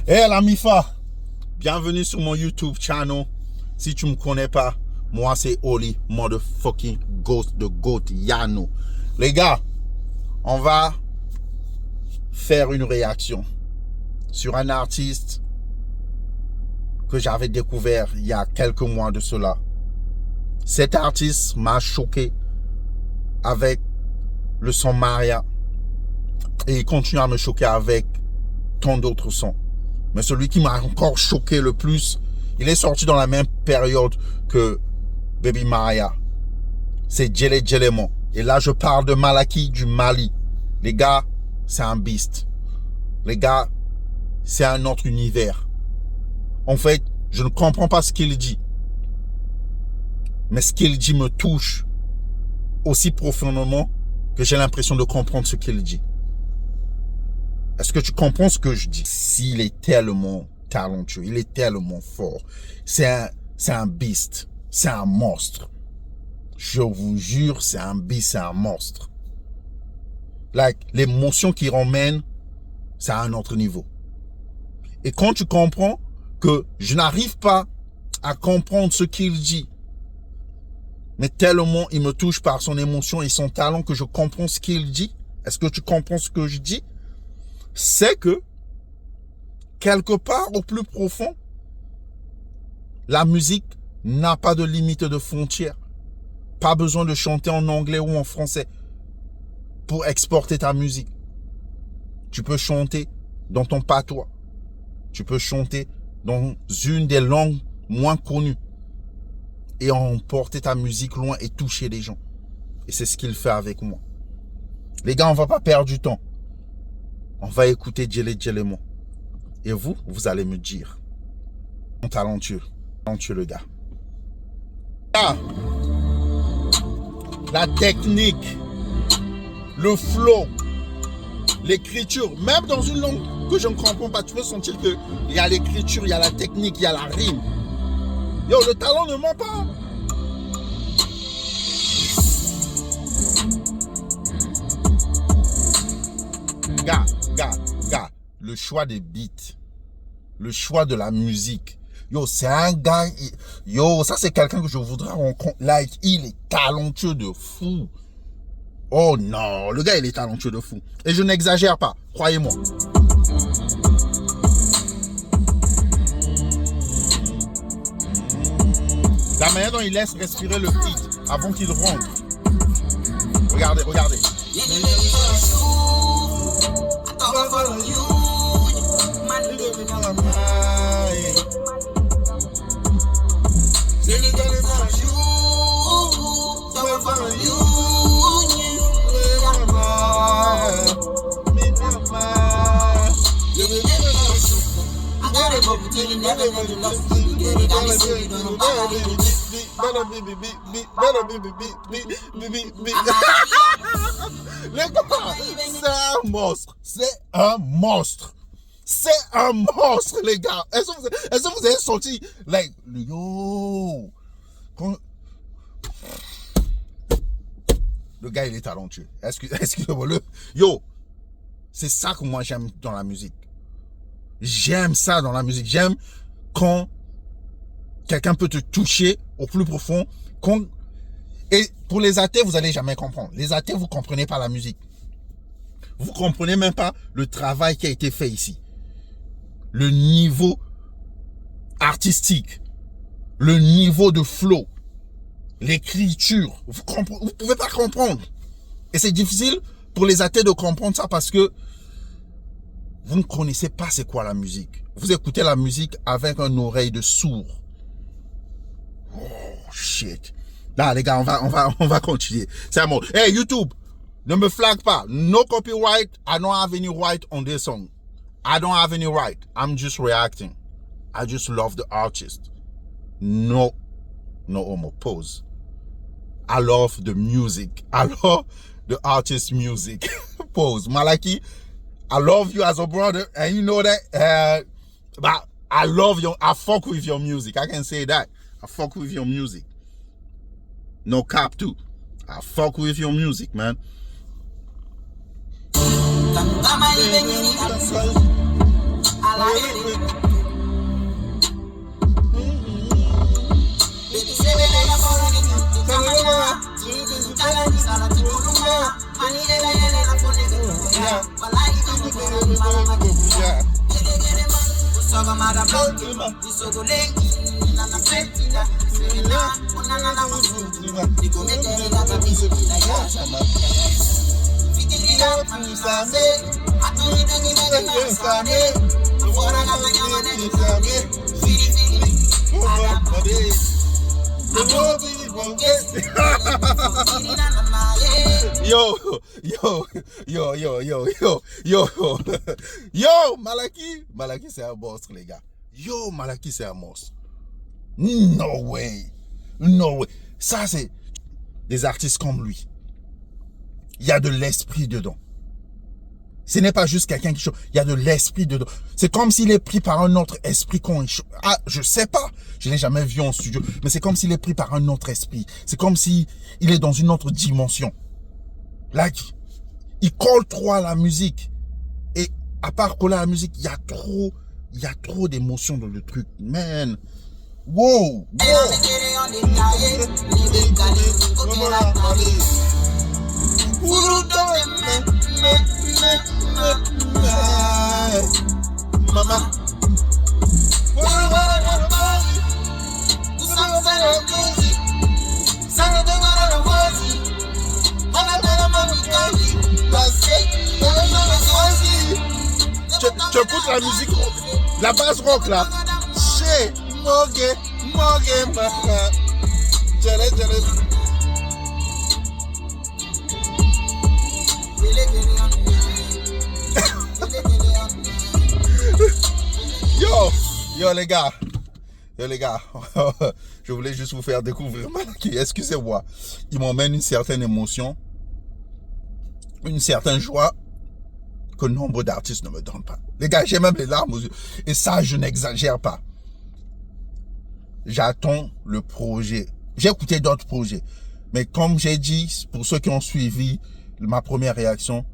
Hey la Mifa, bienvenue sur mon YouTube channel. Si tu me connais pas, moi c'est Oli, motherfucking Ghost de Goat Yano. Les gars, on va faire une réaction sur un artiste que j'avais découvert il y a quelques mois de cela. Cet artiste m'a choqué avec le son Maria et il continue à me choquer avec tant d'autres sons. Mais celui qui m'a encore choqué le plus, il est sorti dans la même période que Baby Maria. C'est Djele Djelemon. Et là, je parle de Malaki du Mali. Les gars, c'est un beast. Les gars, c'est un autre univers. En fait, je ne comprends pas ce qu'il dit. Mais ce qu'il dit me touche aussi profondément que j'ai l'impression de comprendre ce qu'il dit. Est-ce que tu comprends ce que je dis? S'il est tellement talentueux, il est tellement fort. C'est un beast. C'est un monstre. Je vous jure, c'est un beast, c'est un monstre. L'émotion qu'il ramène, c'est à un autre niveau. Et quand tu comprends que je n'arrive pas à comprendre ce qu'il dit, mais tellement il me touche par son émotion et son talent que je comprends ce qu'il dit. Est-ce que tu comprends ce que je dis? C'est que, quelque part au plus profond, la musique n'a pas de limite de frontières. Pas besoin de chanter en anglais ou en français pour exporter ta musique. Tu peux chanter dans ton patois. Tu peux chanter dans une des langues moins connues et emporter ta musique loin et toucher les gens. Et c'est ce qu'il fait avec moi. Les gars, on va pas perdre du temps. On va écouter Djele Djelemon. Et vous allez me dire. Talentueux le gars. Ah, la technique, le flow, l'écriture, même dans une langue que je ne comprends pas, tu peux sentir qu'il y a l'écriture, il y a la technique, il y a la rime. Yo, le talent ne ment pas. Gars, le choix des beats, le choix de la musique. Yo, c'est un gars, yo, ça c'est quelqu'un que je voudrais rencontrer. Like, il est talentueux de fou. Oh non, le gars il est talentueux de fou. Et je n'exagère pas, croyez-moi. La manière dont il laisse respirer le beat avant qu'il rentre. Regardez. Les gars, c'est un monstre. C'est un monstre, les gars. Est-ce que vous avez senti, like, yo, le gars, il est talentueux. Excusez-moi, yo, c'est ça que moi j'aime dans la musique. J'aime ça dans la musique. J'aime quand quelqu'un peut te toucher au plus profond. Et pour les athées, vous allez jamais comprendre. Les athées, vous comprenez pas la musique. Vous comprenez même pas le travail qui a été fait ici. Le niveau artistique, le niveau de flow, l'écriture. Vous pouvez pas comprendre. Et c'est difficile pour les athées de comprendre ça parce que vous ne connaissez pas c'est quoi la musique. Vous écoutez la musique avec une oreille de sourd. Oh shit. Là les gars, on va continuer. C'est un mot. Hey YouTube, ne me flag pas. No copyright. I don't have any right on this song. I don't have any right. I'm just reacting. I just love the artist. No homo. Pause. I love the music. I love the artist's music. Pause. Malaki, I love you as a brother, and you know that. But I fuck with your music. I can say that. I fuck with your music. No cap too. I fuck with your music, man. Yo, Malaki c'est un monstre, les gars. Yo, Malaki c'est un monstre. No way. Ça, c'est des artistes comme lui. Il y a de l'esprit dedans. Ce n'est pas juste quelqu'un qui chante. Il y a de l'esprit dedans. C'est comme s'il est pris par un autre esprit quand il chante. Ah, je sais pas. Je l'ai jamais vu en studio. Mais c'est comme s'il est pris par un autre esprit. C'est comme s'il est dans une autre dimension. Là, il colle trop à la musique. Et à part coller à la musique, il y a trop d'émotions dans le truc. Man. Wow. Mama. Tu écoutes la musique, la base rock là. Chez Mogue, Mama. Yo les gars, je voulais juste vous faire découvrir Malaki. Excusez-moi, il m'emmène une certaine émotion, une certaine joie que nombre d'artistes ne me donnent pas. Les gars, j'ai même les larmes aux yeux. Et ça, je n'exagère pas. J'attends le projet. J'ai écouté d'autres projets. Mais comme j'ai dit, pour ceux qui ont suivi ma première réaction,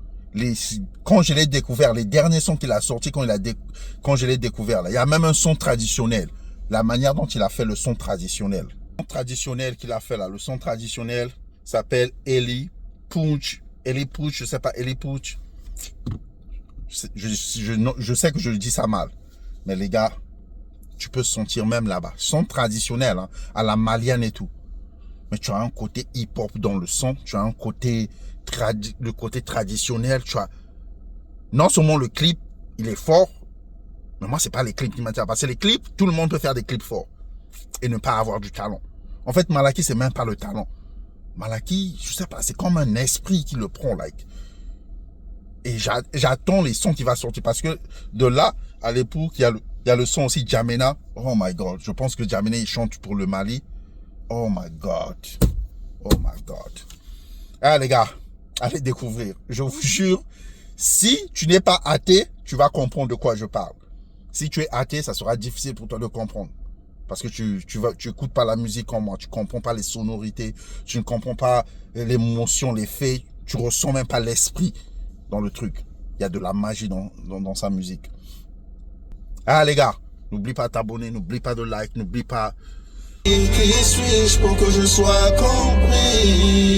quand je l'ai découvert, les derniers sons qu'il a sortis, quand je l'ai découvert, là, il y a même un son traditionnel. La manière dont il a fait le son traditionnel. Le son traditionnel qu'il a fait là, le son traditionnel s'appelle Eli Pooch. Je sais pas, Eli Pooch. Je sais que je le dis ça mal. Mais les gars, tu peux sentir même là-bas. Son traditionnel, hein, à la malienne et tout. Mais tu as un côté hip-hop dans le son. Tu as un côté le côté traditionnel. Tu as non seulement le clip, il est fort. Mais moi, c'est pas les clips qui m'attirent. Parce que les clips, tout le monde peut faire des clips forts. Et ne pas avoir du talent. En fait, Malaki, c'est même pas le talent. Malaki, je sais pas, c'est comme un esprit qui le prend, like. Et j'attends les sons qui va sortir. Parce que de là, à l'époque, il y a le son aussi Jamena. Oh my God. Je pense que Jamena, il chante pour le Mali. Oh my God. Ah, les gars, allez découvrir. Je vous jure, si tu n'es pas athée, tu vas comprendre de quoi je parle. Si tu es athée, ça sera difficile pour toi de comprendre. Parce que tu écoutes pas la musique comme moi. Tu comprends pas les sonorités. Tu ne comprends pas l'émotion, les faits. Tu ressens même pas l'esprit dans le truc. Il y a de la magie dans sa musique. Ah, les gars, n'oublie pas de t'abonner, n'oublie pas de like, n'oublie pas. Qui suis-je pour que je sois compris?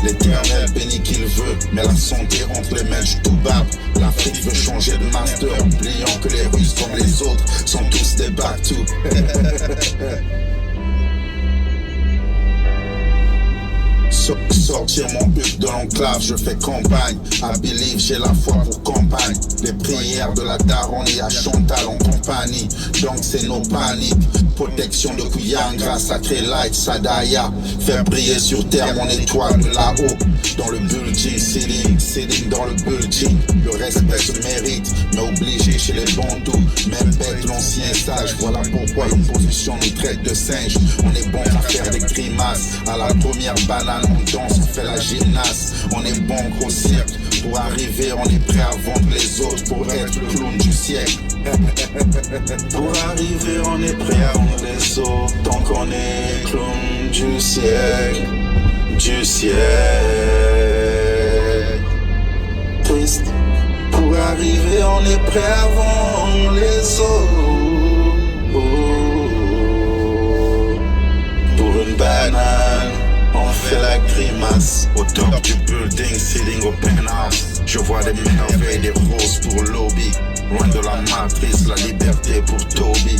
L'éternel bénit qu'il veut, mais la santé entre les mains, je tout barbe. L'Afrique veut changer de master, oubliant que les Russes comme les autres sont tous des back-to. Sortir mon but de l'enclave, je fais campagne. I believe, j'ai la foi pour campagne. Les prières de la daronne et à Chantal en compagnie. Donc c'est nos paniques. Protection de Kouyangra, sacré light, Sadaya. Faire briller sur terre mon étoile de là-haut. Dans le building, ceiling dans le building. Le respect se mérite, mais obligé chez les bandous. Même bête, l'ancien sage. Voilà pourquoi l'opposition nous traite de singes. On est bon à faire des grimaces. À la première banane, on danse, on fait la gymnaste. On est bon au cirque. Pour arriver, on est prêt à vendre les autres pour être le clown du siècle. Pour arriver, on est prêt à vendre les autres. Tant qu'on est clown du siècle. Triste. Pour arriver. arrivé, on est prêt avant les autres. Pour une banane, on fait la grimace. Au top du building, sitting au penthouse. Je vois des merveilles, des roses pour lobby. Loin de la matrice, la liberté pour Toby.